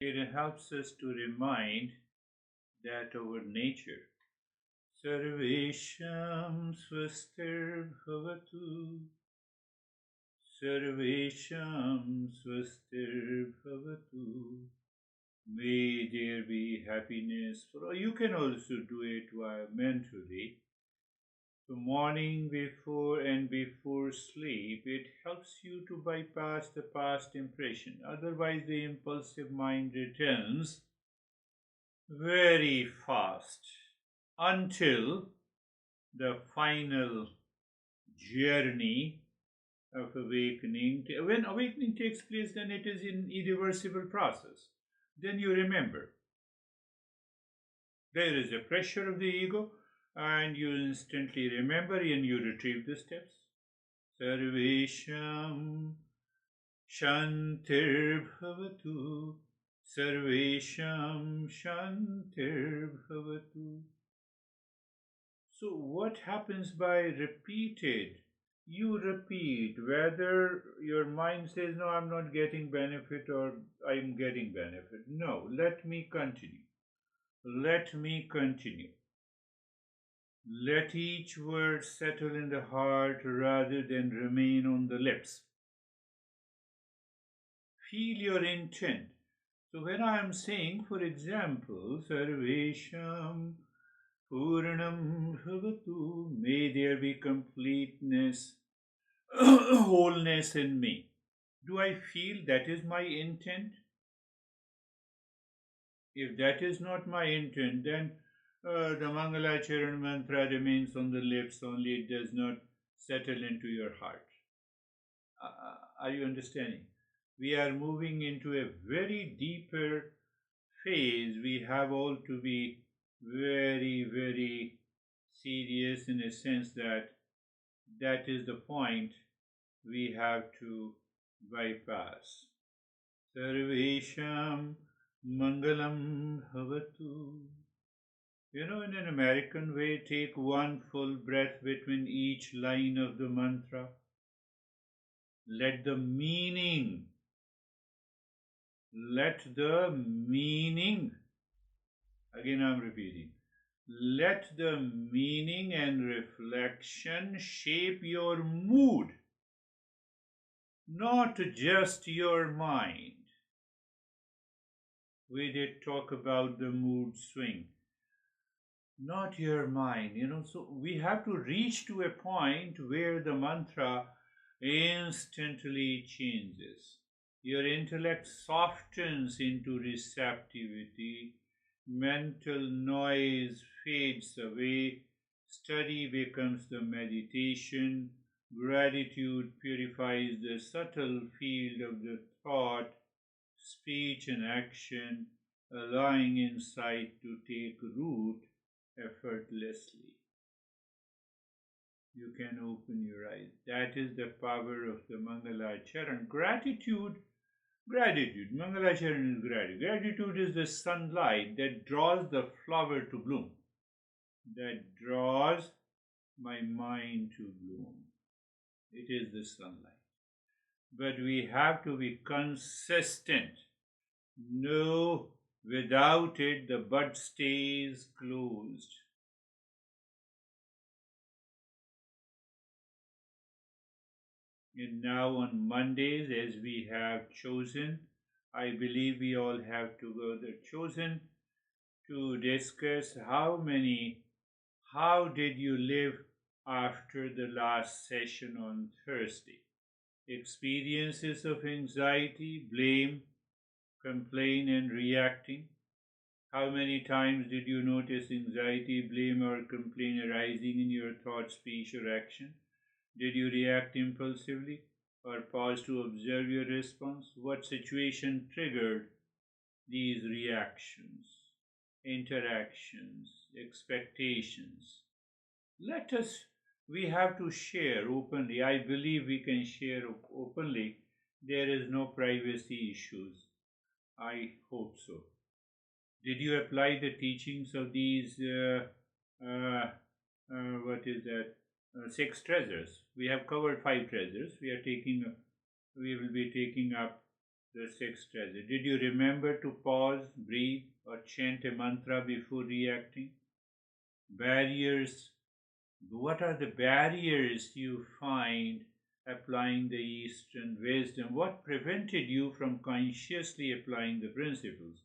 It helps us to remind that our nature. Sarvesham swastir bhavatu. Sarvesham swastir bhavatu. May there be happiness for all. You can also do it while mentally. The morning before and before sleep, it helps you to bypass the past impression. Otherwise, the impulsive mind returns very fast until the final journey of awakening. When awakening takes place, then it is an irreversible process. Then you remember there is a pressure of the ego, and you instantly remember and you retrieve the steps. Sarvesham Shantir Bhavatu. Sarvesham Shantir Bhavatu. So, what happens by repeated? You repeat whether your mind says, no, I'm not getting benefit or I'm getting benefit. No, let me continue. Let me continue. Let each word settle in the heart rather than remain on the lips. Feel your intent. So when I am saying, for example, Sarvesham Purnam Bhavatu, may there be completeness, wholeness in me. Do I feel that is my intent? If that is not my intent, then the Mangalacharan mantra remains on the lips only, it does not settle into your heart. Are you understanding? We are moving into a very deeper phase. We have all to be very, very serious in a sense that that is the point we have to bypass. Sarvesham Mangalam Bhavatu. In an American way, take one full breath between each line of the mantra. Let the meaning, again I'm repeating, let the meaning and reflection shape your mood, not just your mind. We did talk about the mood swing, not your mind. So we have to reach to a point where the mantra instantly changes. Your intellect softens into receptivity, mental noise fades away, study becomes the meditation, gratitude purifies the subtle field of the thought, speech, and action, allowing insight to take root effortlessly. You can open your eyes. That is the power of the Mangalacharan. Gratitude. Mangalacharan is gratitude. Gratitude is the sunlight that draws the flower to bloom, that draws my mind to bloom. It is the sunlight. But we have to be consistent. No, without it, the bud stays closed. And now on Mondays, as we have chosen, I believe we all have together chosen to discuss how did you live after the last session on Thursday? Experiences of anxiety, blame, complain, and reacting. How many times did you notice anxiety, blame, or complain arising in your thought, speech, or action? Did you react impulsively or pause to observe your response? What situation triggered these reactions, interactions, expectations? Let us, we have to share openly. I believe we can share openly. There is no privacy issues. I hope so. Did you apply the teachings of these, what is that, six treasures? We have covered five treasures. We will be taking up The sixth treasure. Did you remember to pause, breathe, or chant a mantra before reacting? Barriers. What are the barriers you find applying the Eastern wisdom? What prevented you from consciously applying the principles?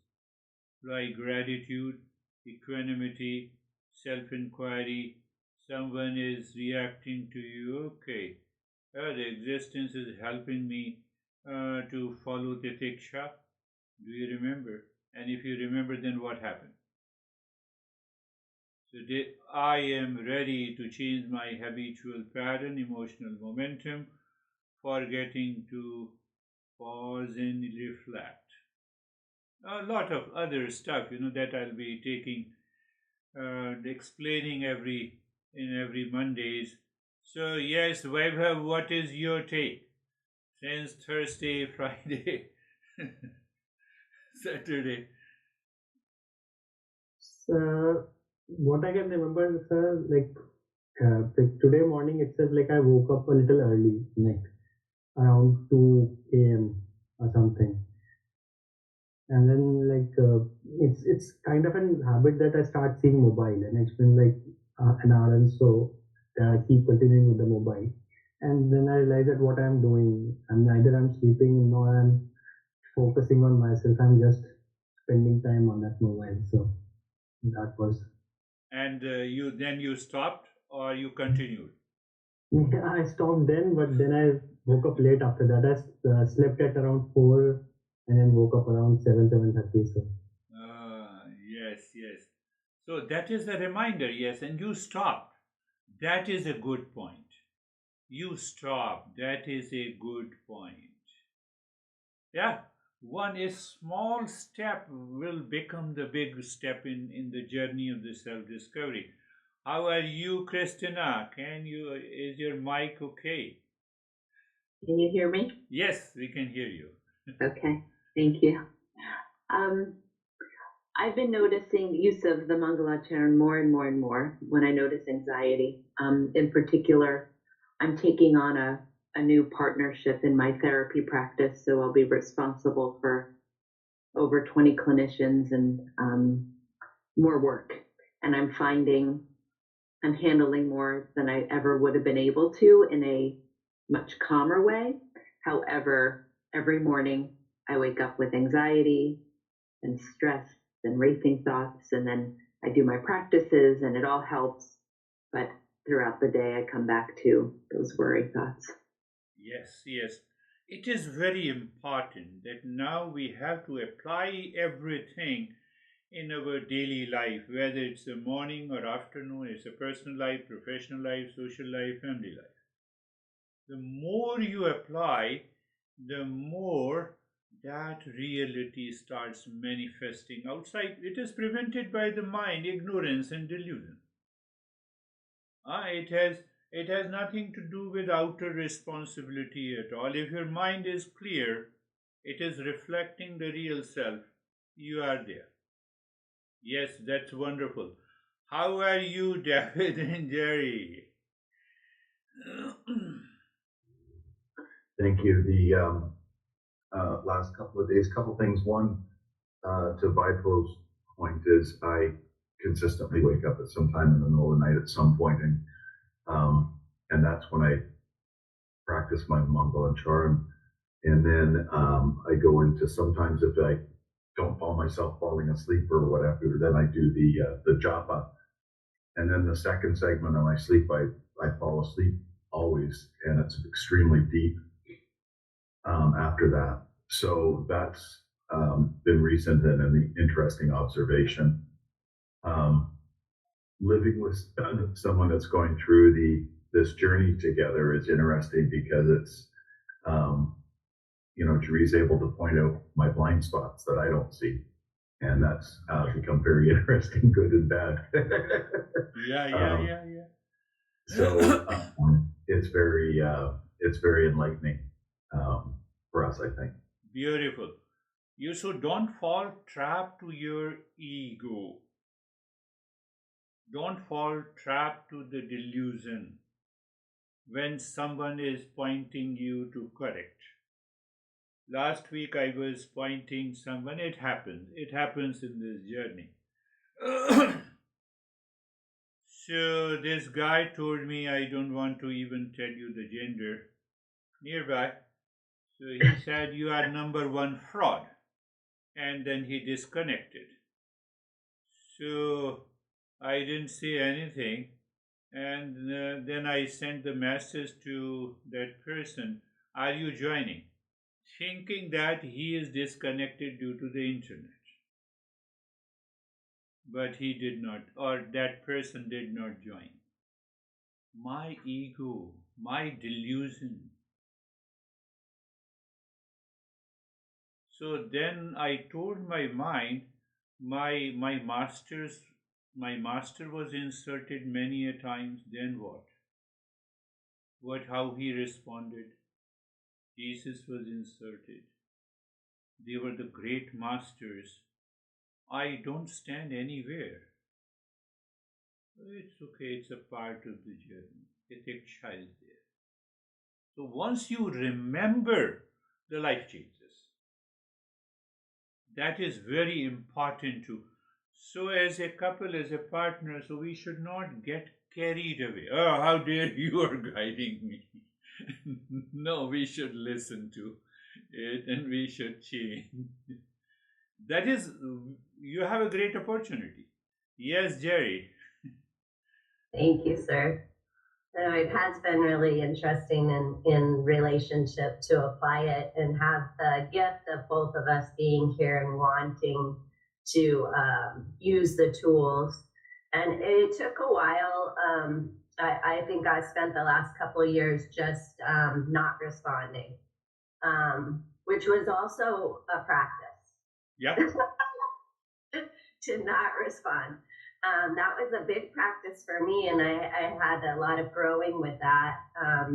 Like gratitude, equanimity, self inquiry. Someone is reacting to you. Okay, the existence is helping me to follow the tiksha. Do you remember? And if you remember, then what happened? So I am ready to change my habitual pattern, emotional momentum, forgetting to pause and reflect. A lot of other stuff, that I'll be taking, explaining every Mondays. So yes, Vaibhav, what is your take? Since Thursday, Friday, Saturday. So what I can remember is like today morning itself, like I woke up a little early, like around 2 a.m. or something, and then it's kind of an habit that I start seeing mobile, and it's been like an hour and so that I keep continuing with the mobile, and then I realize that what I'm doing, and neither I'm sleeping nor I'm focusing on myself. I'm just spending time on that mobile. So that was. And you stopped or you continued? Yeah, I stopped then, but then I woke up late after that. I slept at around 4 and then woke up around 7:30. So Yes, yes. So that is a reminder, yes, and you stopped. That is a good point. You stopped. That is a good point. Yeah, one a small step will become the big step in the journey of the self discovery. How are you, Christina? Is your mic okay? Can you hear me? Yes, we can hear you. Okay, thank you. Um, I've been noticing the use of the Mangalacharna more and more and more when I notice anxiety. In particular, I'm taking on a new partnership in my therapy practice, so I'll be responsible for over 20 clinicians and more work. And I'm finding I'm handling more than I ever would have been able to in a much calmer way. However, every morning I wake up with anxiety and stress and racing thoughts, and then I do my practices and it all helps. But throughout the day, I come back to those worry thoughts. Yes, yes. It is very important that now we have to apply everything in our daily life, whether it's a morning or afternoon, it's a personal life, professional life, social life, family life. The more you apply, the more that reality starts manifesting outside. It is prevented by the mind, ignorance, and delusion. It has nothing to do with outer responsibility at all. If your mind is clear, it is reflecting the real self. You are there. Yes, that's wonderful. How are you, David and Jerry? Thank you. The last couple of days, couple things. One, to Vaipo's point is I consistently wake up at some time in the middle of the night at some point, and that's when I practice my Mongol and charm. And then I go into sometimes if I don't find myself falling asleep or whatever, then I do the japa. And then the second segment of my sleep, I fall asleep always, and it's extremely deep after that. So that's been recent and an interesting observation. Um, Living with someone that's going through this journey together is interesting because it's Jerry's able to point out my blind spots that I don't see, and that's become very interesting, good and bad. Yeah, yeah, um, yeah, yeah. so it's very enlightening for us, I think. Beautiful. You should don't fall trap to your ego. Don't fall trap to the delusion when someone is pointing you to correct. Last week I was pointing someone. It happens. It happens in this journey. So this guy told me, I don't want to even tell you the gender nearby. So he said, you are number one fraud. And then he disconnected. So I didn't say anything. And then I sent the message to that person, are you joining? Thinking that he is disconnected due to the internet. But he did not, or that person did not join. My ego, my delusion. So then I told my mind, my master was inserted many a times. Then what? How he responded? Jesus was inserted. They were the great masters. I don't stand anywhere. It's okay, it's a part of the journey. It's a child there. So once you remember, the life changes. That is very important too. So as a couple, as a partner, so we should not get carried away. Oh, how dare you are guiding me. No, we should listen to it and we should change. That is, you have a great opportunity. Yes, Jerry. Thank you, sir. It has been really interesting in relationship to apply it and have the gift of both of us being here and wanting to use the tools. And it took a while. I think I spent the last couple of years just not responding, which was also a practice. Yep. To not respond. That was a big practice for me, and I had a lot of growing with that,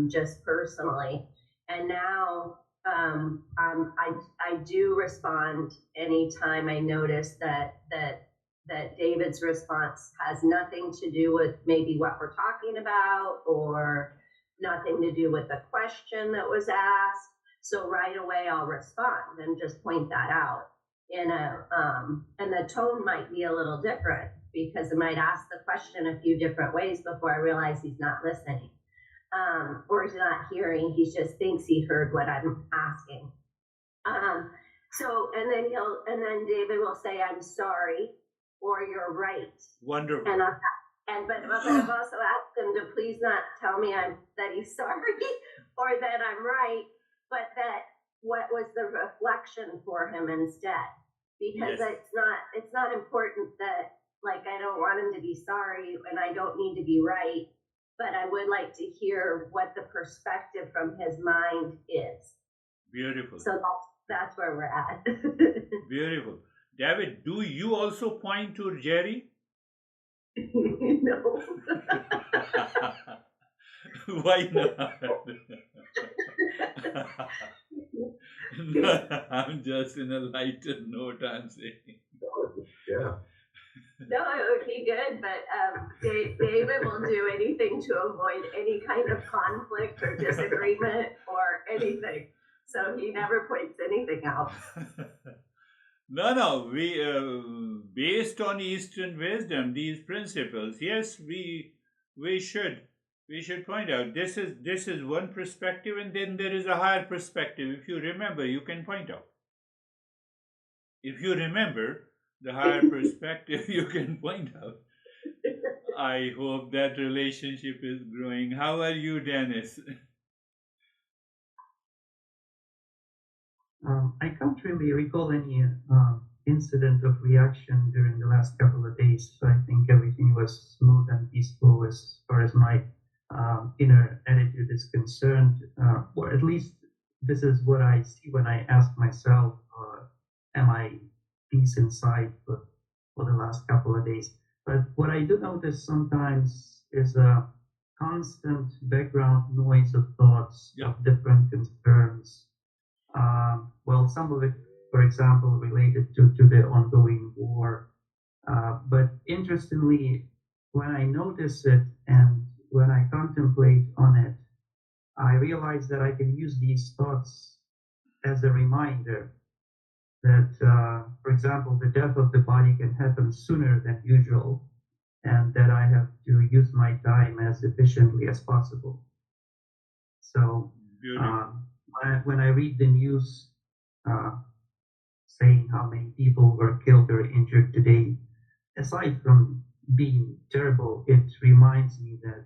just personally. And now I do respond anytime I notice that David's response has nothing to do with maybe what we're talking about, or nothing to do with the question that was asked. So right away I'll respond and just point that out. And the tone might be a little different, because I might ask the question a few different ways before I realize he's not listening, or he's not hearing. He just thinks he heard what I'm asking. And then David will say, "I'm sorry," or "You're right." Wonderful. But I've also asked him to please not tell me that he's sorry or that I'm right, but that what was the reflection for him instead. Because Yes. it's not important that, like, I don't want him to be sorry and I don't need to be right, but I would like to hear what the perspective from his mind is. Beautiful. So that's where we're at. Beautiful. David, do you also point to Jerry? No. Why not? No, I'm just in a lighter note, I'm saying. Yeah. No, it would be good, but David will do anything to avoid any kind of conflict or disagreement or anything. So he never points anything out. No, we based on Eastern wisdom, these principles. Yes, we should point out this is one perspective, and then there is a higher perspective. If you remember, you can point out. If you remember the higher perspective, you can point out. I hope that relationship is growing. How are you, Dennis? I can't really recall any incident of reaction during the last couple of days. So I think everything was smooth and peaceful as far as my inner attitude is concerned. Or at least this is what I see when I ask myself, am I peace inside for the last couple of days? But what I do notice sometimes is a constant background noise of thoughts, of different concerns. Well, some of it, for example, related to the ongoing war. But interestingly, when I notice it and when I contemplate on it, I realize that I can use these thoughts as a reminder that, for example, the death of the body can happen sooner than usual, and that I have to use my time as efficiently as possible. So when I read the news saying how many people were killed or injured today, aside from being terrible, it reminds me that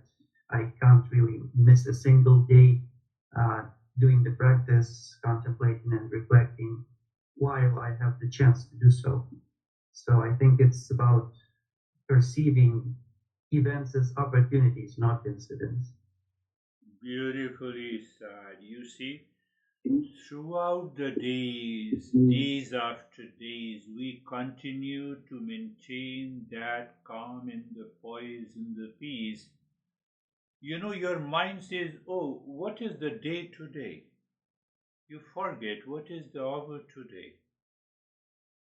I can't really miss a single day doing the practice, contemplating and reflecting while I have the chance to do so. So I think it's about perceiving events as opportunities, not incidents. Beautifully said. You see, throughout the days after days, we continue to maintain that calm and the poise and the peace. You know, your mind says, oh, what is the day today? You forget what is the hour today.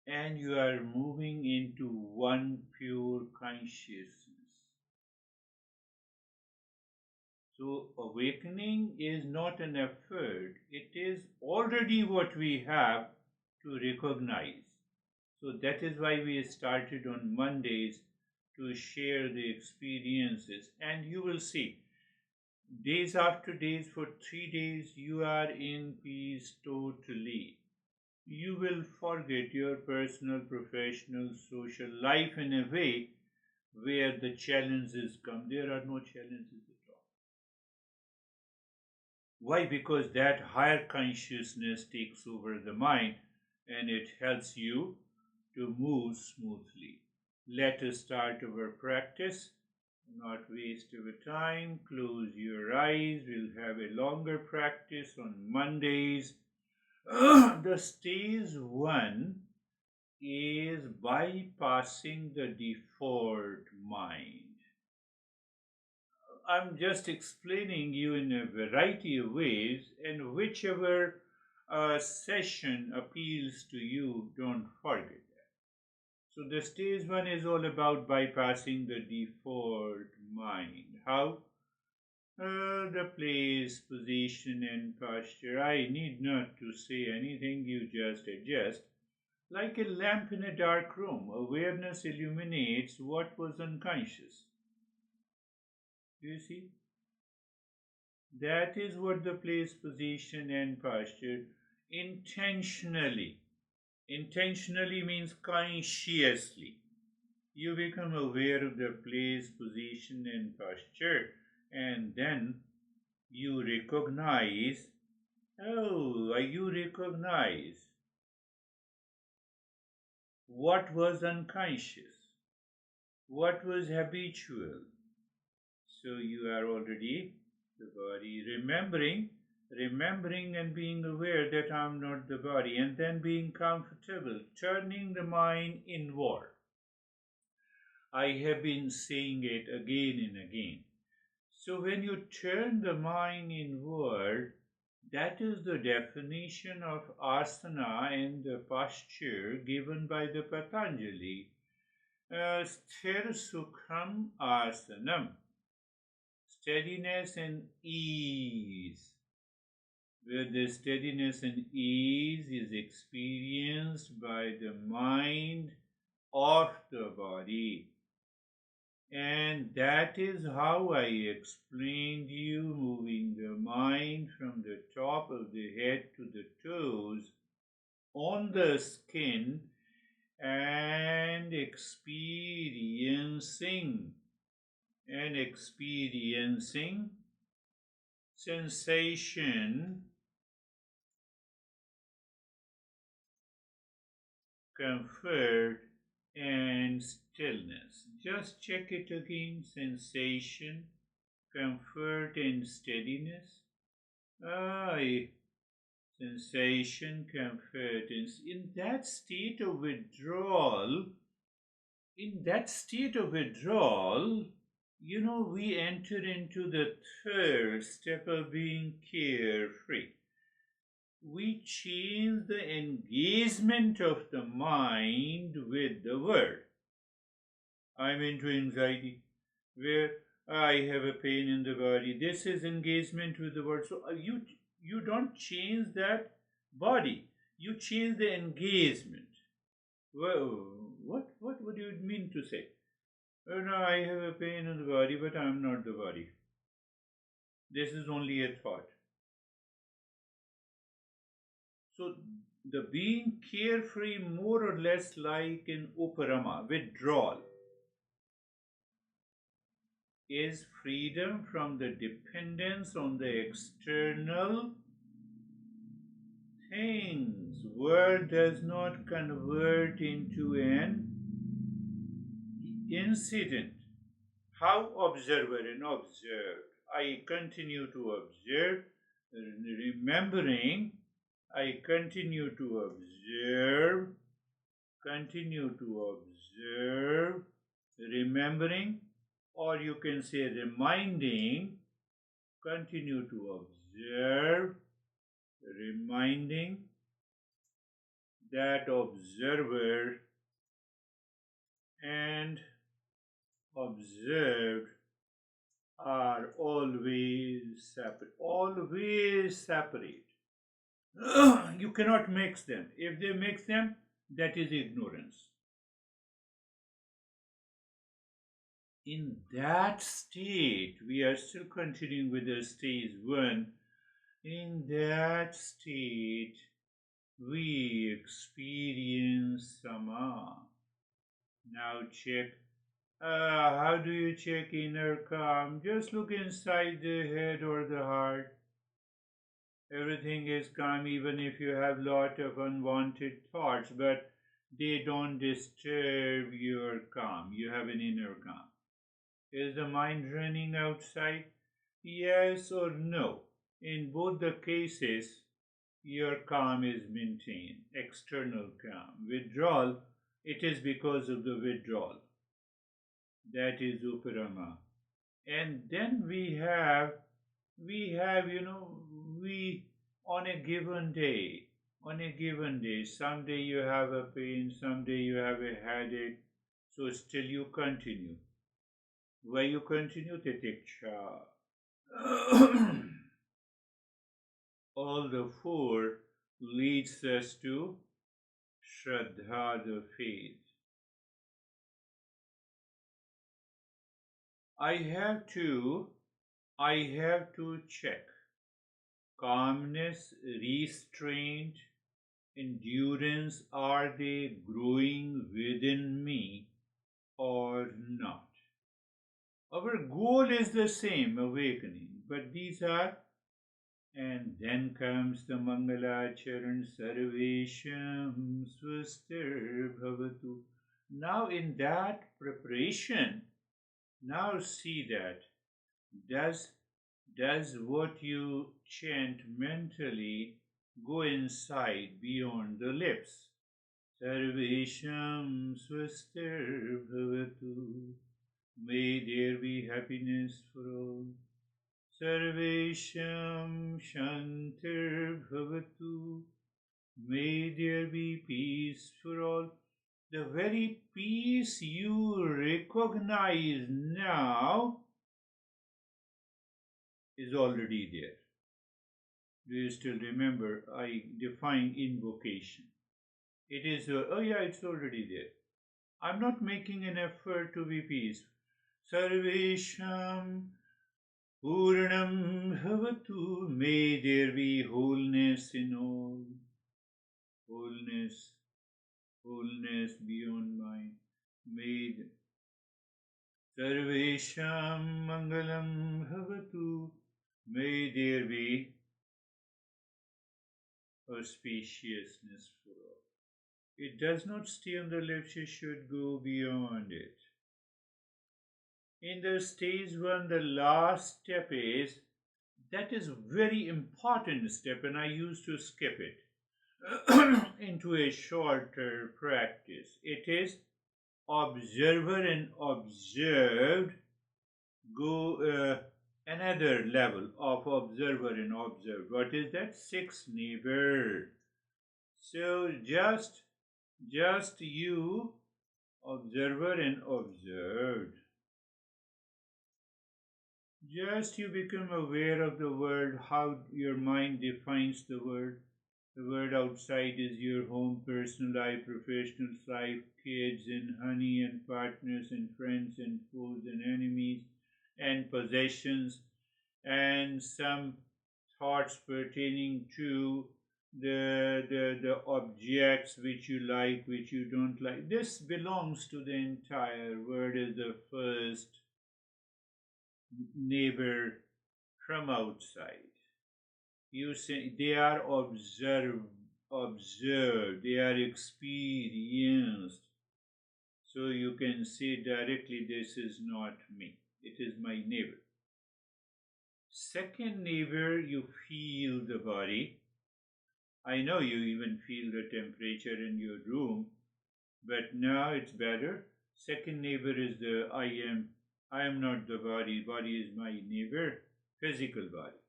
And you are moving into one pure consciousness. So, awakening is not an effort, it is already what we have to recognize. So, that is why we started on Mondays to share the experiences. And you will see, days after days, for 3 days, you are in peace totally. You will forget your personal, professional, social life in a way where the challenges come. There are no challenges at all. Why? Because that higher consciousness takes over the mind and it helps you to move smoothly. Let us start our practice. Not waste our time. Close your eyes. We'll have a longer practice on Mondays. The stage 1 is bypassing the default mind. I'm just explaining you in a variety of ways, and whichever session appeals to you, don't forget that. So the stage 1 is all about bypassing the default mind. How? The place, position, and posture. I need not to say anything, you just adjust. Like a lamp in a dark room, awareness illuminates what was unconscious. You see? That is what the place, position, and posture intentionally. Intentionally means consciously. You become aware of the place, position, and posture, and then you recognize. You recognize what was unconscious, what was habitual. So you are already the body, remembering and being aware that I'm not the body, and then being comfortable, turning the mind inward. I have been saying it again and again. So when you turn the mind inward, that is the definition of asana and the posture given by the Patanjali. Sthir Sukham Asanam. Steadiness and ease. Where the steadiness and ease is experienced by the mind of the body. And that is how I explained you moving the mind from the top of the head to the toes on the skin and experiencing sensation, comfort, and stillness. Just check it again. Sensation, comfort, and steadiness. Sensation, comfort, and in that state of withdrawal, we enter into the third step of being carefree. We change the engagement of the mind with the world. I'm into anxiety, where I have a pain in the body. This is engagement with the world. So you don't change that. body. You change the engagement. Well, what would you mean to say? Oh no, I have a pain in the body, but I'm not the body. This is only a thought. So the being carefree, more or less like in uparama, withdrawal, is freedom from the dependence on the external things. World does not convert into an incident. How observer and observed. I continue to observe, remembering, I continue to observe, remembering, or you can say reminding, continue to observe, reminding that observer and observed are always separate. Always separate. You cannot mix them. If they mix them, that is ignorance. In that state, we are still continuing with the stage one. In that state, we experience sama. Now check. How do you check inner calm? Just look inside the head or the heart. Everything is calm even if you have lot of unwanted thoughts, but they don't disturb your calm. You have an inner calm. Is the mind running outside? Yes or no? In both the cases, your calm is maintained. External calm. Withdrawal, it is because of the withdrawal. That is uparama. And then we on a given day, someday you have a pain, someday you have a headache, so still you continue. Why you continue? Titiksha. All the four leads us to Shraddha, the faith. I have to check calmness, restraint, endurance, are they growing within me or not? Our goal is the same, awakening, but these are, and then comes the Mangalacharan Sarvesham Swastir Bhavatu. Now, in that preparation, now see that does what you chant mentally go inside beyond the lips? Sarvesham Swastir Bhavatu. May there be happiness for all. Sarvesham Shantir Bhavatu. May there be peace for all. The very peace you recognize now is already there. Do you still remember? I define invocation. It is, oh yeah, it's already there. I'm not making an effort to be peaceful. Sarvesham Purnam Bhavatu. May there be wholeness in all. Wholeness, wholeness beyond mind. May Sarvesham Mangalam Bhavatu. May there be auspiciousness for all. It does not stay on the lips, it should go beyond it. In the stage one, the last step is, that is very important step, and I used to skip it into a shorter practice. It is observer and observed go another level of observer and observed. What is that? Six neighbor. So just you, observer and observed. Just you become aware of the world, how your mind defines the world. The world outside is your home, personal life, professional life, kids and honey and partners and friends and foes and enemies and possessions and some thoughts pertaining to the objects which you like, which you don't like. This belongs to the entire world as the first neighbor from outside. You say they are observed, they are experienced. So you can say directly, this is not me, it is my neighbor. Second neighbor, you feel the body. I know you even feel the temperature in your room, but now it's better. Second neighbor is the I am not the body, body is my neighbor, physical body.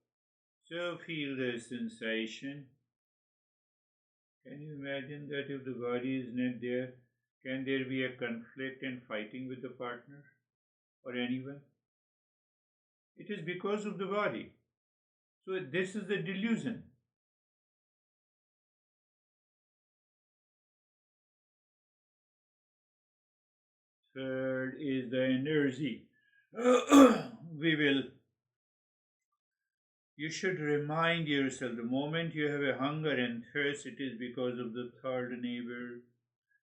So feel the sensation. Can you imagine that if the body is not there, can there be a conflict and fighting with the partner or anyone? It is because of the body. So this is the delusion. Third is the energy. You should remind yourself the moment you have a hunger and thirst, it is because of the third neighbor.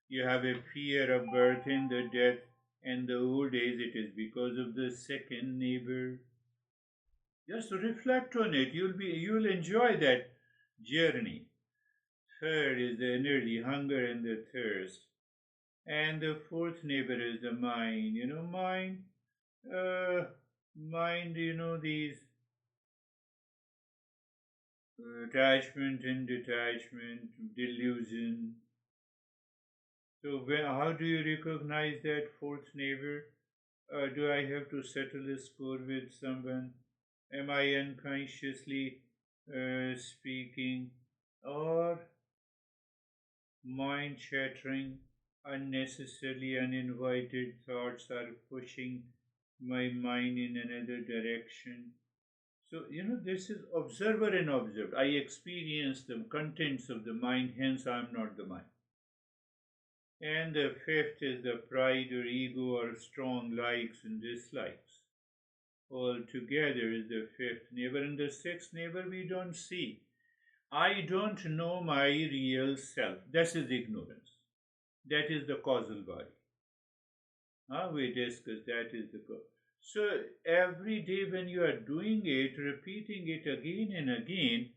You have a fear of birth and the death and the old age, it is because of the second neighbor. Just reflect on it. You'll enjoy that journey. Third is the energy, hunger and the thirst. And the fourth neighbor is the mind. Uh, mind, these attachment and detachment, delusion. So how do you recognize that fourth neighbor? Do I have to settle a score with someone? Am I unconsciously speaking? Or mind chattering, unnecessarily uninvited thoughts are pushing my mind in another direction? So, this is observer and observed. I experience the contents of the mind, hence I am not the mind. And the fifth is the pride or ego or strong likes and dislikes. All together is the fifth neighbor. And the sixth neighbor we don't see. I don't know my real self. That is ignorance. That is the causal body. We discussed that is the cause. So every day when you are doing it, repeating it again and again,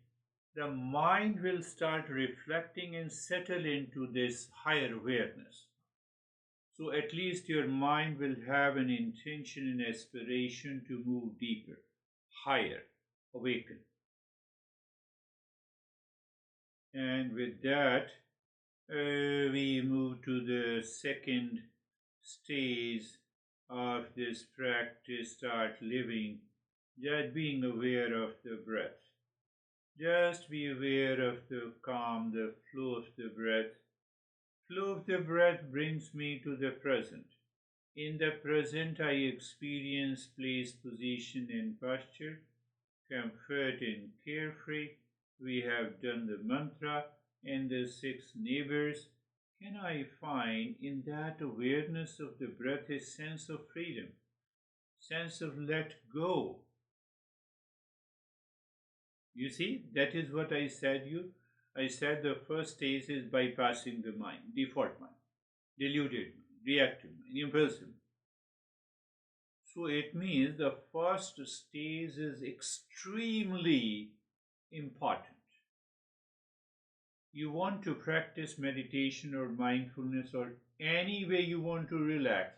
the mind will start reflecting and settle into this higher awareness. So at least your mind will have an intention and aspiration to move deeper, higher, awaken. And with that, we move to the second stage of this practice, start living, just being aware of the breath. Just be aware of the calm, the flow of the breath. Flow of the breath brings me to the present. In the present, I experience place, position, and posture, comfort and carefree. We have done the mantra and the six neighbors. Can I find in that awareness of the breath a sense of freedom, sense of let go? You see, that is what I said you. I said the first stage is bypassing the mind, default mind, deluded mind, reactive mind, impulsive mind. So it means the first stage is extremely important. You want to practice meditation or mindfulness or any way you want to relax,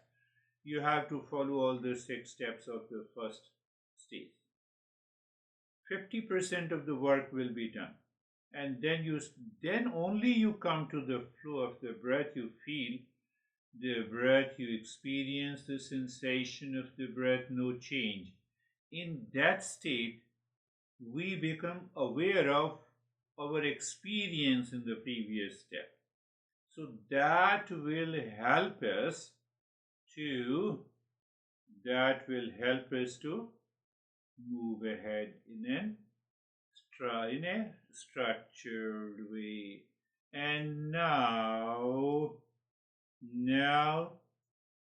you have to follow all the 6 steps of the first stage. 50% of the work will be done. And then only you come to the flow of the breath. You feel the breath, you experience the sensation of the breath, no change. In that state, we become aware of our experience in the previous step. So that will help us to move ahead in a in a structured way. And now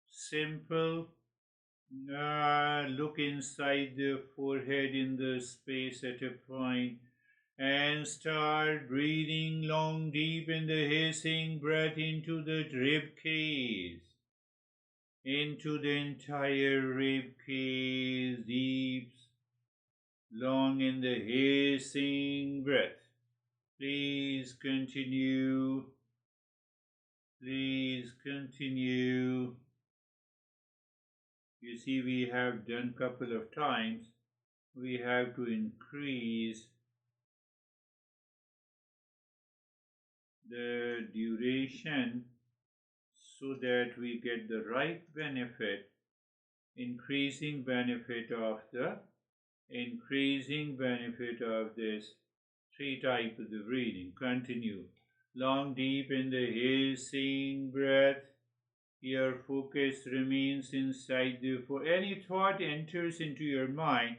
simple. Look inside the forehead in the space at a point and start breathing long, deep in the hissing breath into the rib cage, into the entire rib cage, deep, long in the hissing breath. Please continue. Please continue. You see, we have done couple of times. We have to increase the duration so that we get the right benefit, increasing benefit of this three types of the breathing. Continue. Long, deep in the hissing breath. Your focus remains inside the any thought enters into your mind,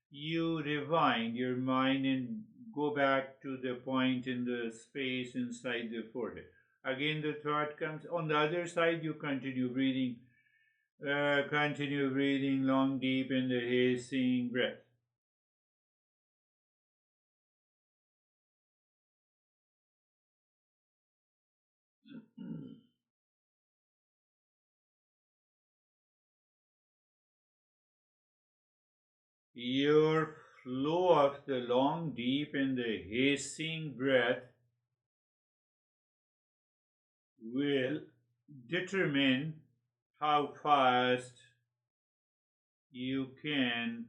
you rewind your mind and go back to the point in the space inside the forehead. Again, the thought comes. On the other side, you continue breathing. Continue breathing long, deep in the hissing breath. Your flow of the long, deep in the hissing breath will determine how fast you can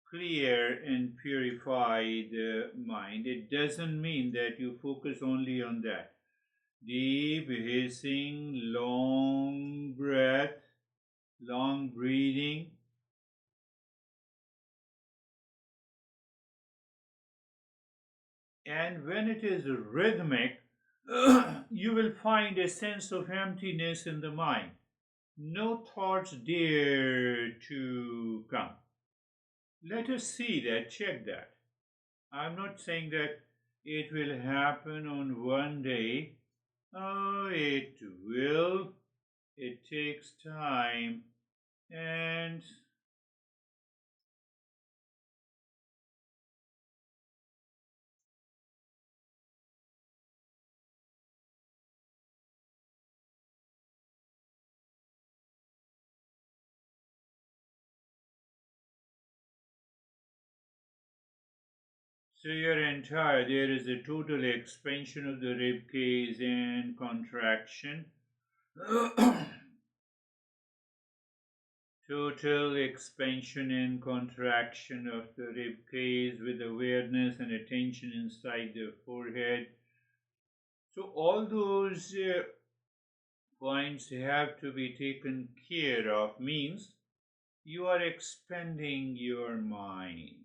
clear and purify the mind. It doesn't mean that you focus only on that. Deep hissing, long breath, long breathing. And when it is rhythmic, you will find a sense of emptiness in the mind. No thoughts dare to come. Let us see that, check that. I'm not saying that it will happen on one day. Oh, it will. It takes time. And so there is a total expansion of the rib cage and contraction. Total expansion and contraction of the rib cage with awareness and attention inside the forehead. So all those points have to be taken care of, means you are expanding your mind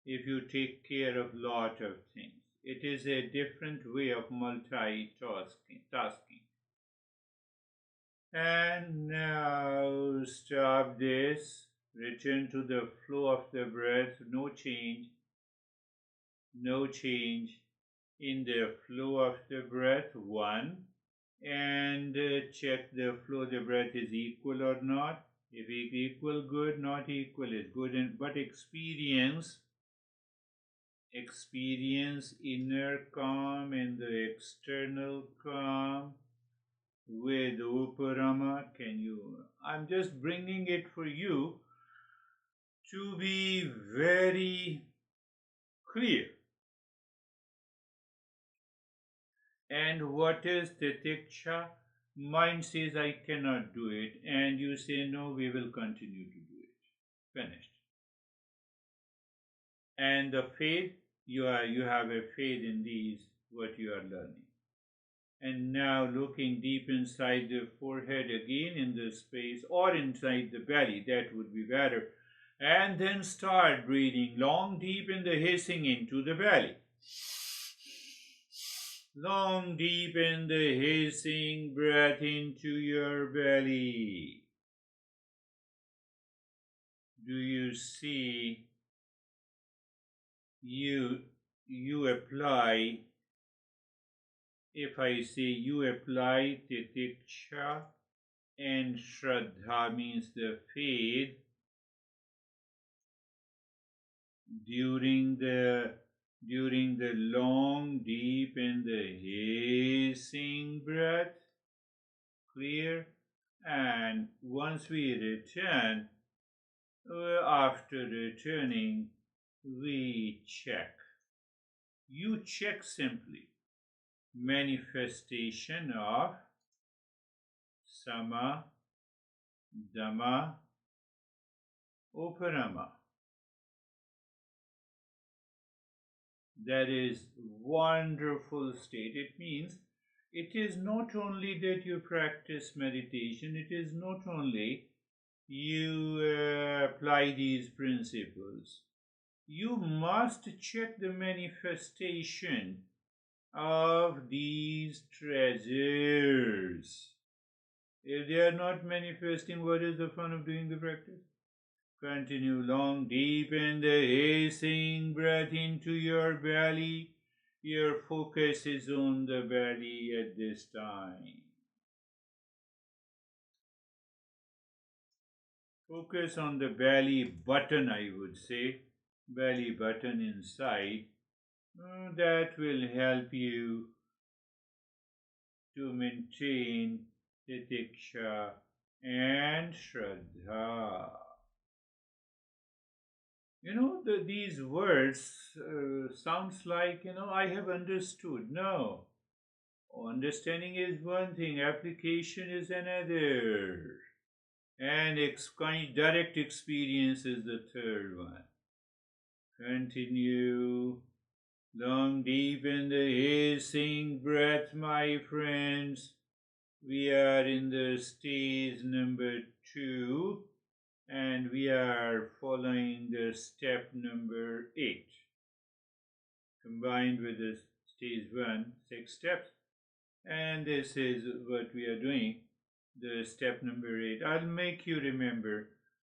if you take care of lot of things. It is a different way of multitasking. And now stop this. Return to the flow of the breath. No change in the flow of the breath. One. And check the flow of the breath is equal or not. If it's equal, good. Not equal is good. But experience inner calm and the external calm with Uparama. I'm just bringing it for you to be very clear. And what is titiksha? Mind says I cannot do it, and you say no, we will continue to do it. Finished. And the faith, you have a faith in these what you are learning. And now looking deep inside the forehead again in the space or inside the belly, that would be better. And then start breathing long, deep in the hissing into the belly. Long, deep in the hissing breath into your belly. Do you see you apply, if I say you apply titiksha and shraddha, means the faith, during the long, deep and the hissing breath, clear, and once we return, after returning, we check. You check simply manifestation of sama, dhamma, uparama. That is wonderful state. It means it is not only that you practice meditation, it is not only you apply these principles. You must check the manifestation of these treasures. If they are not manifesting, what is the fun of doing the practice? Continue long, deep in the hissing breath into your belly. Your focus is on the belly at this time. Focus on the belly button, I would say, belly button inside. That will help you to maintain titiksha and shraddha. These words sounds like, I have understood. No. Understanding is one thing, application is another. And direct experience is the third one. Continue. Long, deep in the hissing breath, my friends. We are in the stage number 2. And we are following the step number 8, combined with the stage 1, 6 steps. And this is what we are doing, the step number 8. I'll make you remember,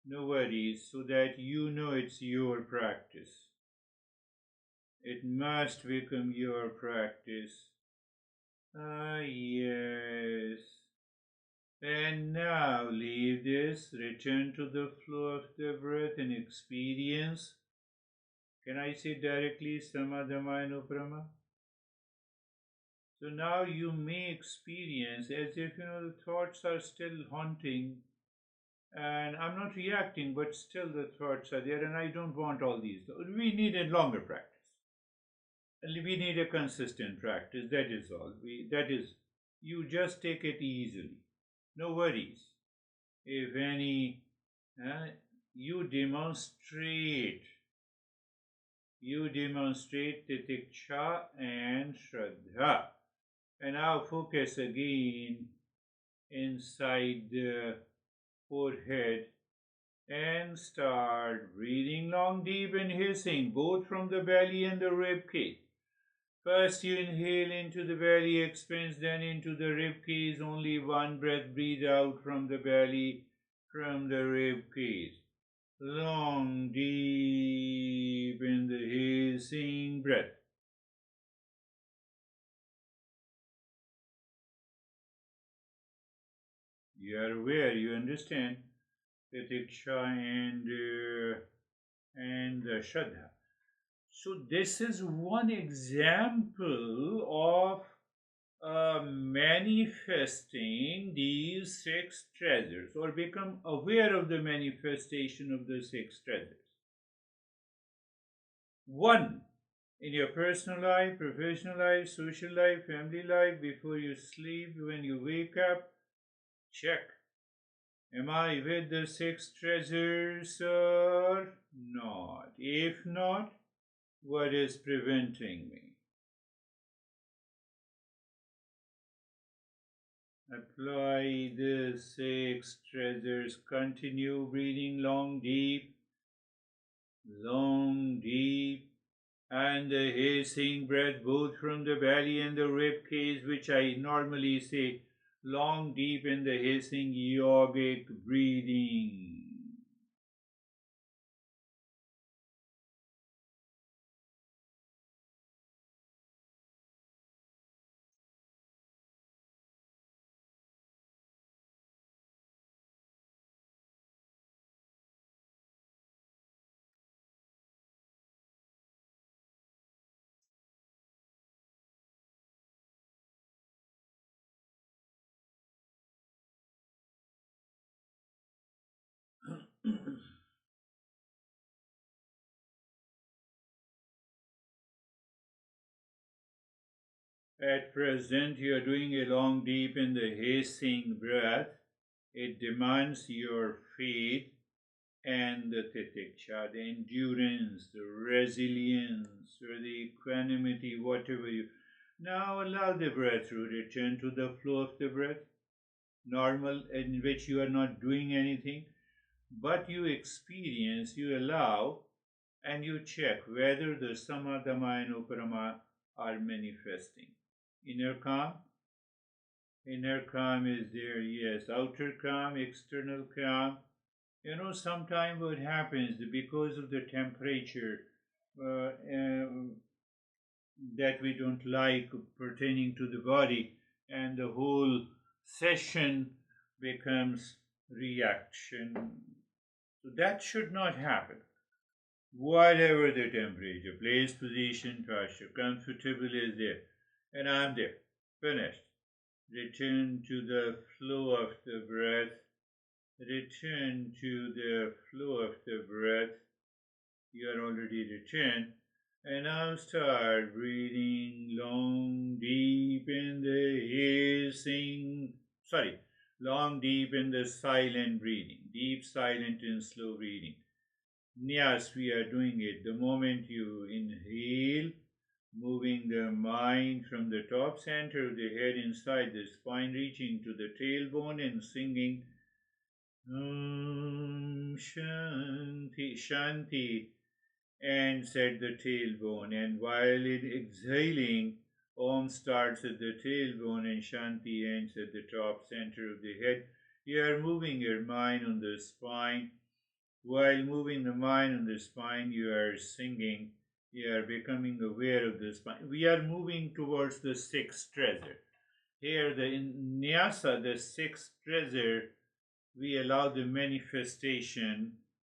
no worries, so that you know it's your practice. It must become your practice. Yes. And now leave this, return to the flow of the breath and experience. Can I say directly sama, dhamma and uparama? So now you may experience as if the thoughts are still haunting and I'm not reacting, but still the thoughts are there and I don't want all these. We need a longer practice. We need a consistent practice, that is all. You just take it easily. No worries. If any, you demonstrate titiksha and shraddha. And now focus again inside the forehead and start breathing long, deep and hissing, both from the belly and the rib cage. First you inhale into the belly, expands, then into the rib cage. Only one breath, breathe out from the belly, from the rib cage. Long, deep in the hissing breath. You are aware, you understand titiksha and shraddha. So this is one example of manifesting these 6 treasures, or become aware of the manifestation of the 6 treasures. 1. In your personal life, professional life, social life, family life, before you sleep, when you wake up, check. Am I with the 6 treasures or not? If not, what is preventing me? Apply the 6 treasures. Continue breathing long, deep, and the hissing breath both from the belly and the rib cage, which I normally say long, deep in the hissing yogic breathing. At present, you are doing a long, deep in the hissing breath. It demands your faith and the titiksha, the endurance, the resilience, or the equanimity, whatever you. Now allow the breath to return to the flow of the breath, normal, in which you are not doing anything, but you experience, you allow, and you check whether the samadhama and uparama are manifesting. Inner calm is there, yes. Outer calm, external calm. Sometimes what happens because of the temperature that we don't like pertaining to the body, and the whole session becomes reaction. So that should not happen. Whatever the temperature, place, position, posture, comfortable is there, and I'm there. Finished. Return to the flow of the breath. Return to the flow of the breath. You are already returned. And now start breathing long, deep in the long, deep in the silent breathing. Deep, silent, and slow breathing. Yes, we are doing it. The moment you inhale, moving the mind from the top center of the head inside the spine, reaching to the tailbone and singing Om Shanti Shanti, and set the tailbone. And while exhaling, Om starts at the tailbone and Shanti ends at the top center of the head. You are moving your mind on the spine. While moving the mind on the spine, you are singing. You are becoming aware of the spine. We are moving towards the sixth treasure. Here, in Nyasa, the sixth treasure, we allow the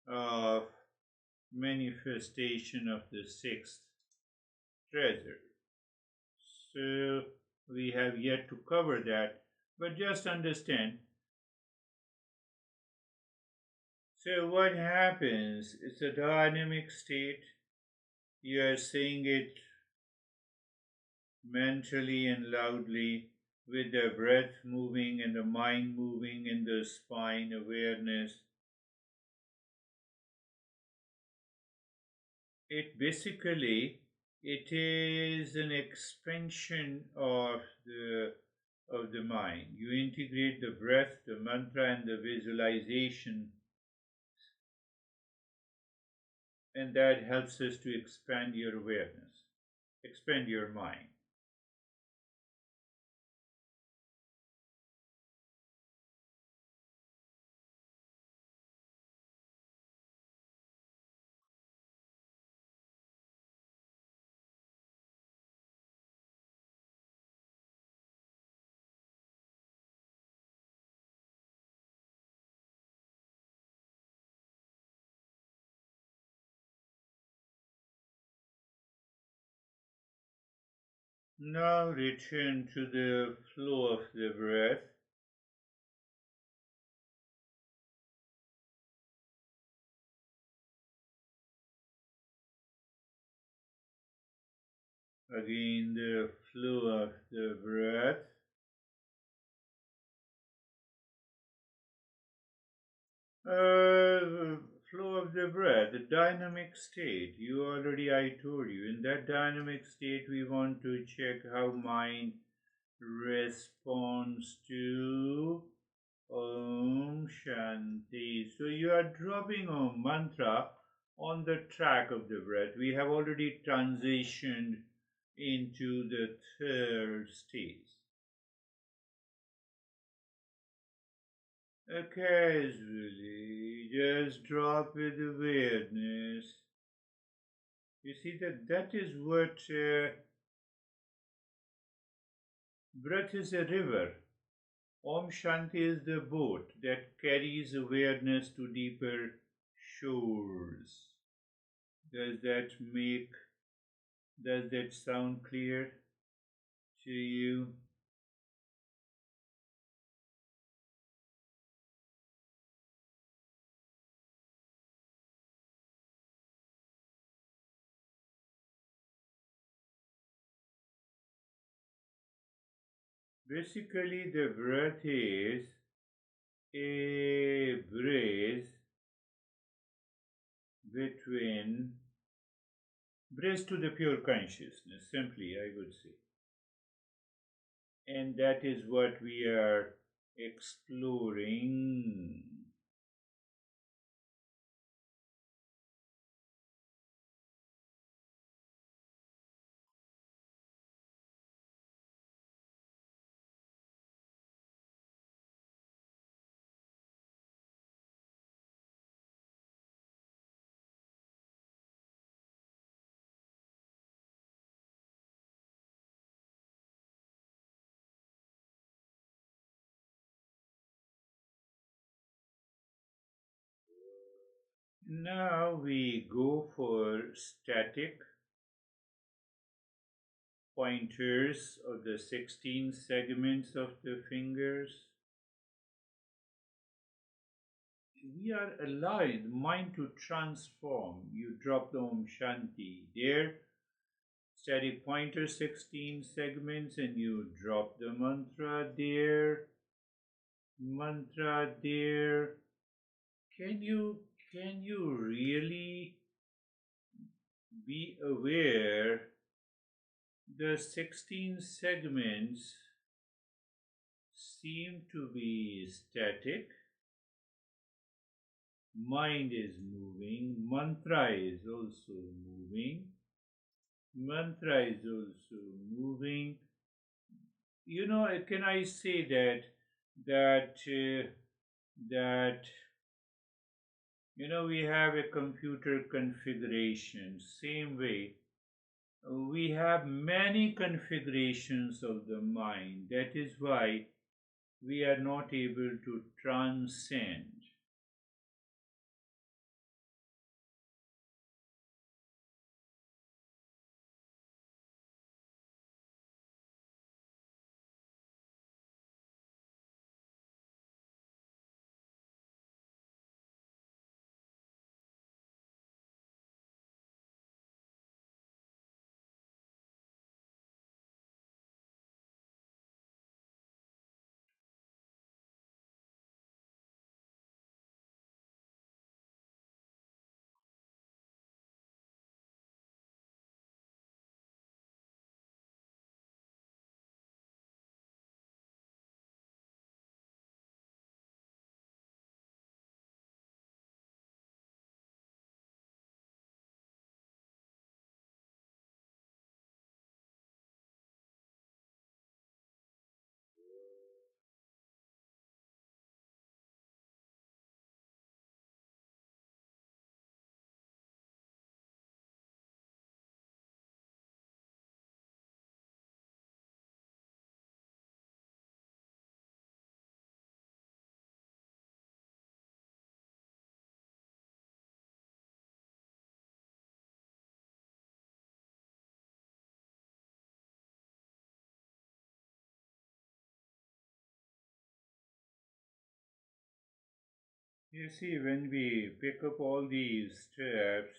of manifestation of the sixth treasure. So we have yet to cover that, but just understand. So what happens? It's a dynamic state. You are saying it mentally and loudly, with the breath moving and the mind moving in the spine awareness. It is an expansion of the mind. You integrate the breath, the mantra, and the visualization, and that helps us to expand your awareness, expand your mind. Now return to the flow of the breath. Again, the flow of the breath. Flow of the breath, the dynamic state. I told you, in that dynamic state, we want to check how mind responds to Om Shanti. So you are dropping Om mantra on the track of the breath. We have already transitioned into the third stage. Casually, just drop with awareness. You see that is what breath is a river. Om Shanti is the boat that carries awareness to deeper shores. Does that sound clear to you? Basically, the breath is a bridge between bridge to the pure consciousness, simply, I would say. And that is what we are exploring. Now we go for static pointers of the 16 segments of the fingers. We are allowing the mind to transform. You drop the Om Shanti there, static pointer 16 segments, and you drop the mantra there. Can you really be aware the 16 segments seem to be static? Mind is moving, mantra is also moving, mantra is also moving. Can I say that we have a computer configuration. Same way, we have many configurations of the mind. That is why we are not able to transcend. You see, when we pick up all these steps,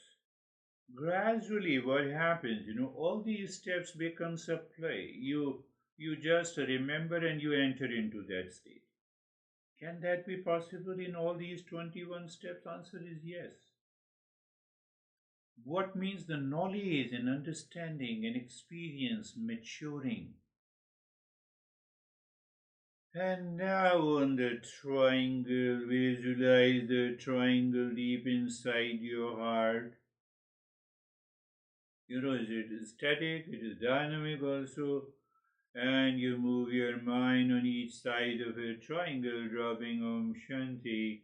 gradually what happens, all these steps becomes a play. You just remember and you enter into that state. Can that be possible in all these 21 steps? Answer is yes. What means the knowledge and understanding and experience maturing? And now on the triangle, visualize the triangle deep inside your heart. It is static, it is dynamic also, and you move your mind on each side of a triangle, dropping Om Shanti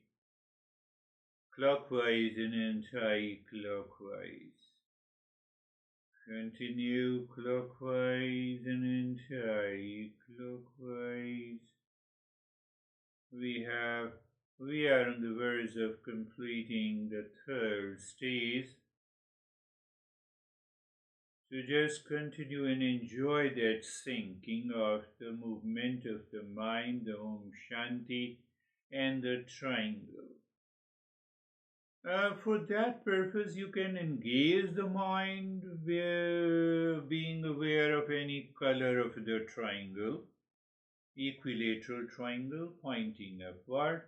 clockwise and anti-clockwise. Continue clockwise and anti-clockwise. We are on the verge of completing the third stage. So just continue and enjoy that sinking of the movement of the mind, the Om Shanti, and the triangle. For that purpose, you can engage the mind with being aware of any color of the triangle. equilateral triangle pointing upward.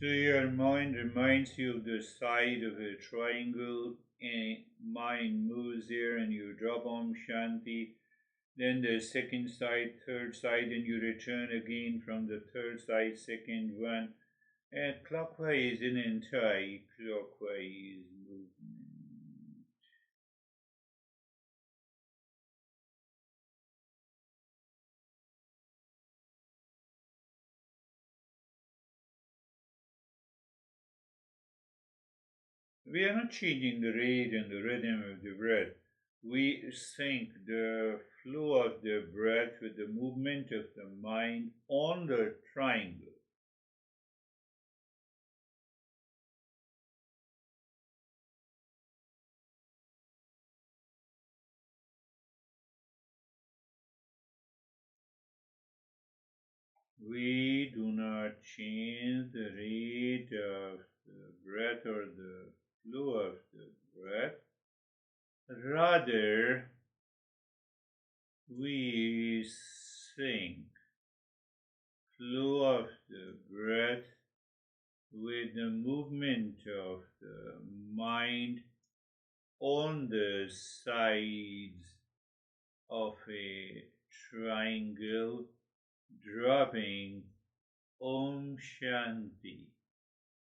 So your mind reminds you of the side of a triangle, and mind moves there, and you drop Om Shanti. Then the second side, third side, and you return again from the third side, second one, and clockwise and anti-clockwise movement. We are not changing the rate and the rhythm of the breath. We sync the flow of the breath with the movement of the mind on the triangle. We do not change the rate of the breath or the flow of the breath. Rather, we sync flow of the breath with the movement of the mind on the sides of a triangle, dropping Om Shanti.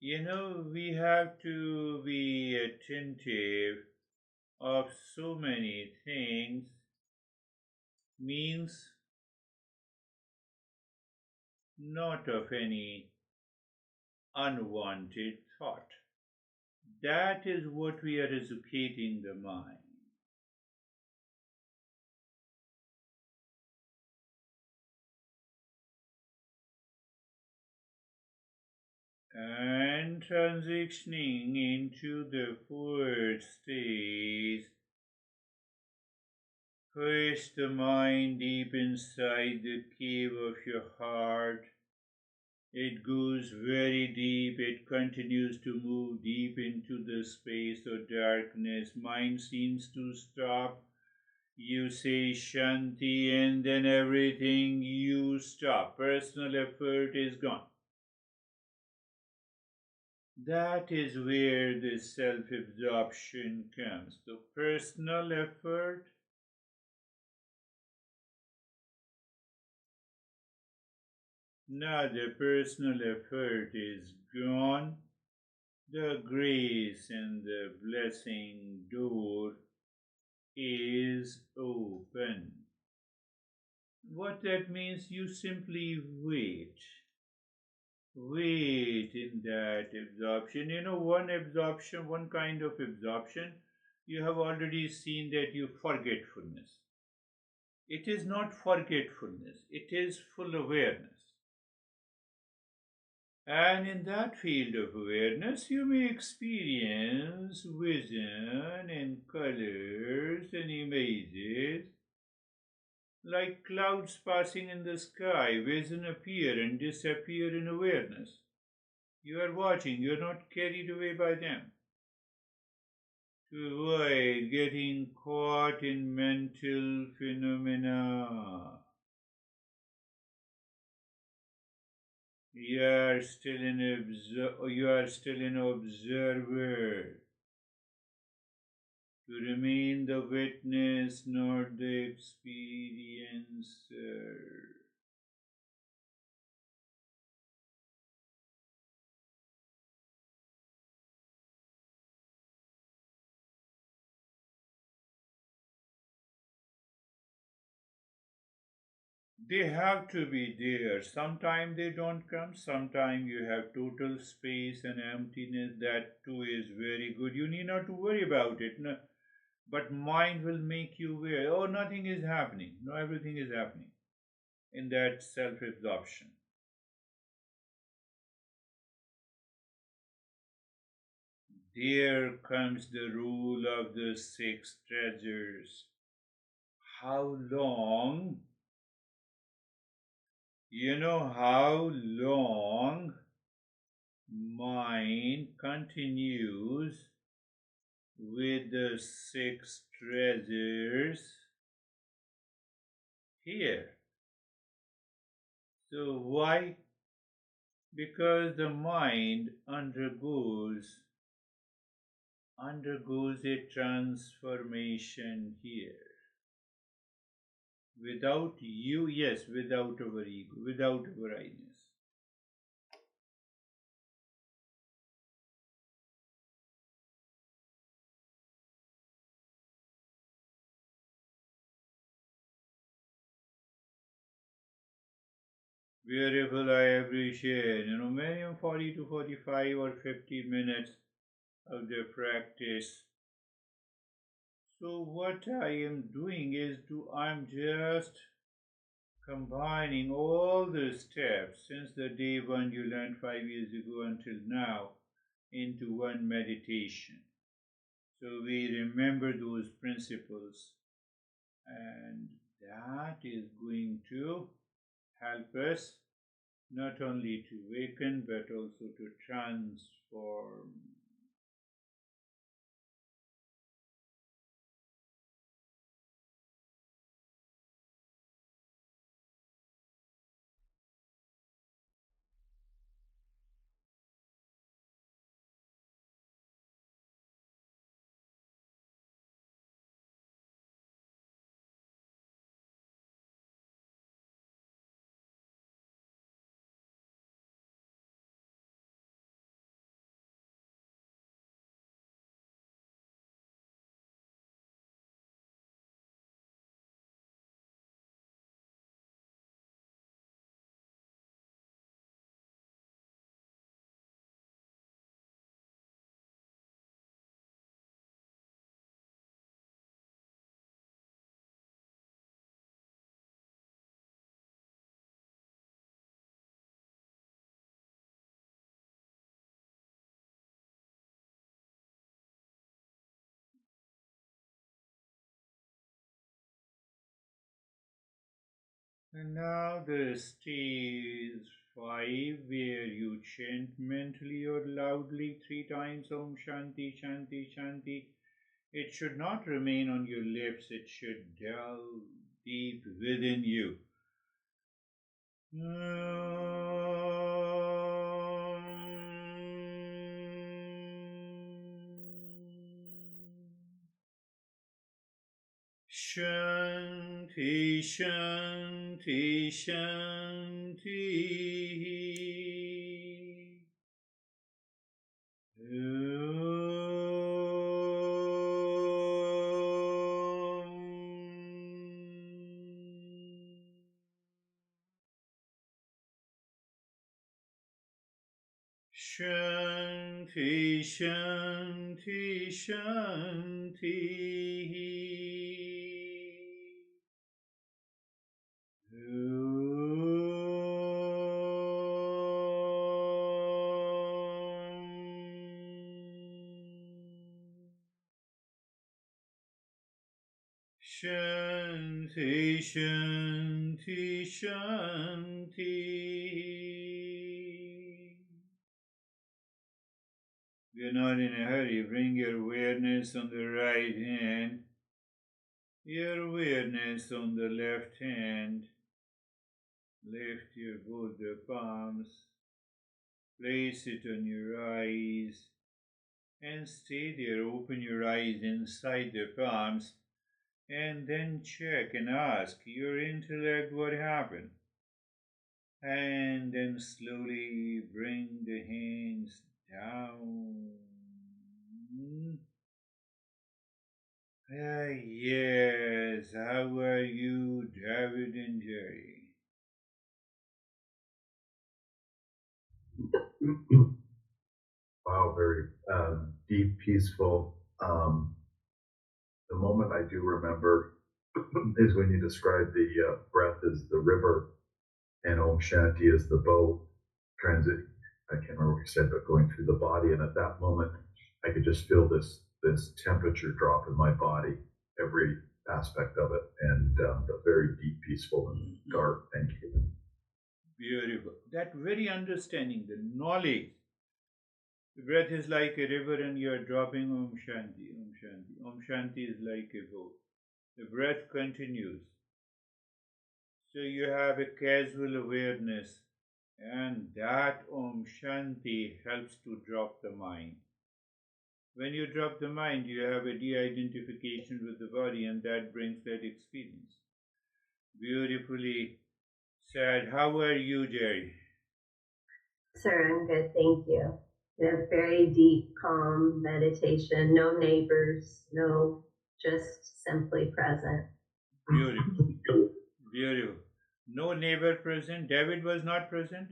You know, we have to be attentive of so many things, means not of any unwanted thought. That is what we are educating the mind. And transitioning into the fourth stage, push the mind deep inside the cave of your heart. It goes very deep, it continues to move deep into the space of darkness. Mind seems to stop. You say Shanti, and then everything you stop. Personal effort is gone. That is where the self absorption comes. The personal effort. Now the personal effort is gone. The grace and the blessing door is open. What that means, you simply wait. Wait in that absorption. You know, one absorption, one kind of absorption, you have already seen that you forgetfulness. It is not forgetfulness, it is full awareness. And in that field of awareness, you may experience vision and colors and images like clouds passing in the sky. Vision appear and disappear in awareness. You are watching, you are not carried away by them. To avoid getting caught in mental phenomena, you are still an observer. To remain the witness, not the experiencer. They have to be there. Sometimes they don't come. Sometimes you have total space and emptiness. That too is very good. You need not to worry about it. No, but mind will make you aware. Oh, nothing is happening. No, everything is happening in that self-absorption. There comes the rule of the six treasures. How long, how long mind continues with the six treasures here. So why? Because the mind undergoes a transformation here. Without you, yes, without our ego, without our I-ness. Wherever I appreciate, minimum 40 to 45 or 50 minutes of their practice. So what I am doing is I'm just combining all the steps since the day one you learned 5 years ago until now into one meditation. So we remember those principles, and that is going to help us not only to awaken but also to transform. And now the stage 5 where you chant mentally or loudly 3 times Om Shanti Shanti Shanti. It should not remain on your lips, it should delve deep within you. Shanti, Shanti, Shanti. Shanti, Shanti, Shanti. Shanti, Shanti, Shanti. We are not in a hurry. Bring your awareness on the right hand, your awareness on the left hand. Lift your both the palms. Place it on your eyes and stay there. Open your eyes inside the palms and then check and ask your intellect what happened. And then slowly bring the hands down. Yes, how are you, David and Jerry? Wow, very deep, peaceful. The moment I do remember is when you describe the breath as the river and Om Shanti as the boat transit. I can't remember what you said, but going through the body. And at that moment, I could just feel this temperature drop in my body, every aspect of it, and the very deep, peaceful, and dark. Thank you. Beautiful. That very understanding, the knowledge. The breath is like a river and you are dropping Om Shanti, Om Shanti. Om Shanti is like a boat. The breath continues. So you have a casual awareness, and that Om Shanti helps to drop the mind. When you drop the mind, you have a de identification with the body, and that brings that experience. Beautifully said. How are you, Jerry? Sir, I'm good, thank you. A very deep, calm meditation, no neighbors, no, just simply present. Beautiful. Beautiful. No neighbor present. David was not present.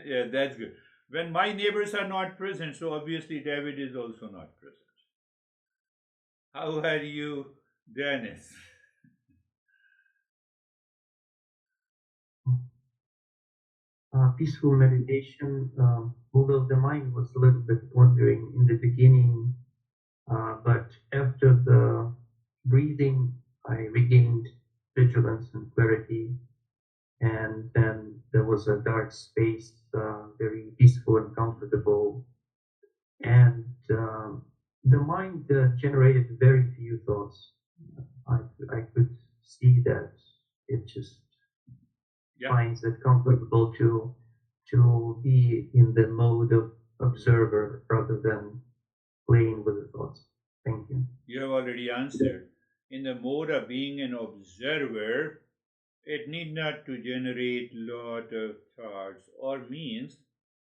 Yeah, that's good. When my neighbors are not present, so obviously David is also not present. How are you, Dennis? Peaceful meditation, although the mind was a little bit wandering in the beginning, but after the breathing, I regained vigilance and clarity. And then there was a dark space, very peaceful and comfortable. And the mind generated very few thoughts. I could see that it just finds it comfortable to be in the mode of observer rather than playing with the thoughts. Thank you. You have already answered. In the mode of being an observer, it need not to generate lot of thoughts, or means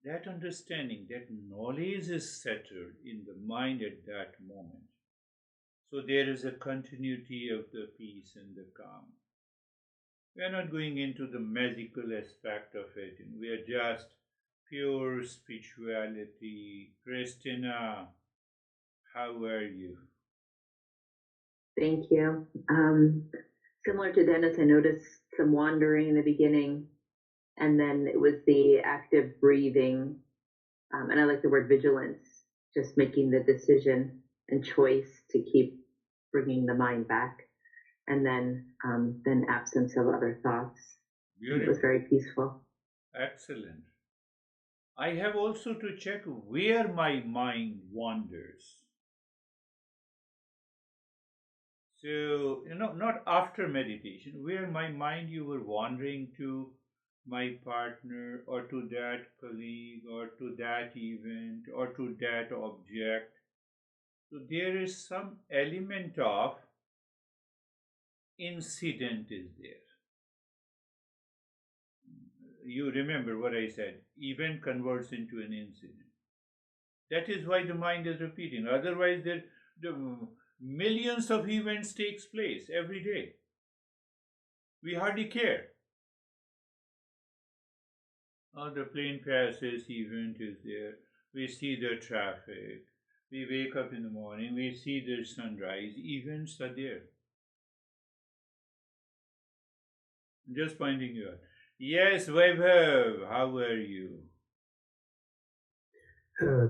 that understanding, that knowledge is settled in the mind at that moment. So there is a continuity of the peace and the calm. We are not going into the magical aspect of it. We are just pure spirituality. Christina, how are you? Thank you. Similar to Dennis, I noticed some wandering in the beginning, and then it was the active breathing, and I like the word vigilance, just making the decision and choice to keep bringing the mind back, and then absence of other thoughts. It was very peaceful. Excellent. I have also to check where my mind wanders. So, not after meditation, where my mind you were wandering to my partner or to that colleague or to that event or to that object. So there is some element of incident is there. You remember what I said, event converts into an incident. That is why the mind is repeating. Otherwise, the millions of events takes place every day. We hardly care. Oh, the plane passes, event is there. We see the traffic. We wake up in the morning. We see the sunrise. Events are there. I'm just pointing you out. Yes, Vaibhav, how are you?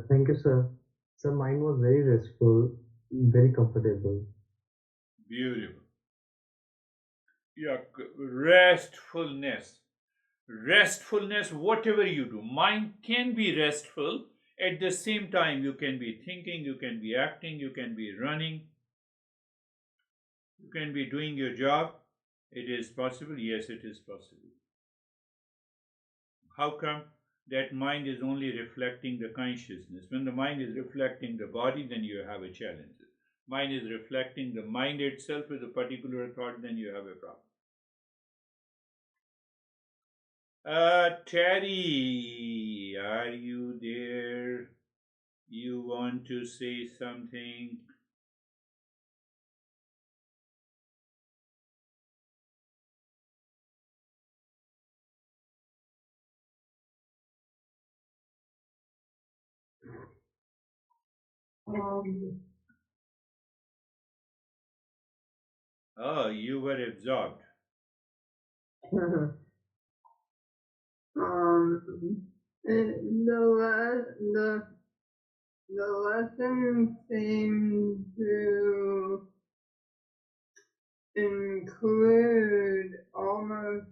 Thank you, sir. Sir, mine was very restful, very comfortable. Beautiful. Yeah, restfulness. Restfulness, whatever you do, mind can be restful. At the same time, you can be thinking, you can be acting, you can be running, you can be doing your job. It is possible. Yes, it is possible. How come? That mind is only reflecting the consciousness. When the mind is reflecting the body, then you have a challenge. Mind is reflecting the mind itself with a particular thought, then you have a problem. Terry, are you there? You want to say something? Um, Oh, you were absorbed. the lesson seemed to include almost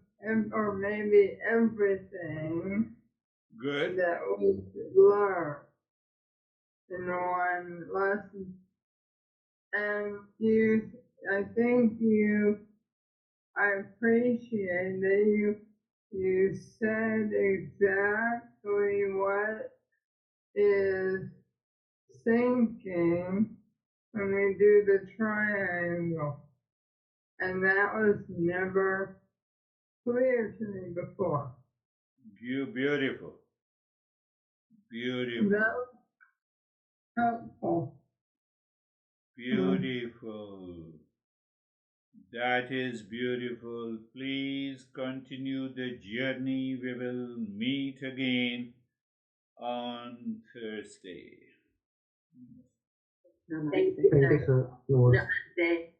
or maybe everything Good. that was learned in one lesson. And I think I appreciate that you said exactly what is sinking when we do the triangle. And that was never clear to me before. Beautiful. Beautiful. That was helpful. Beautiful. That is beautiful. Please continue the journey. We will meet again on Thursday. Namaste. Thank you, sir. Namaste. Namaste.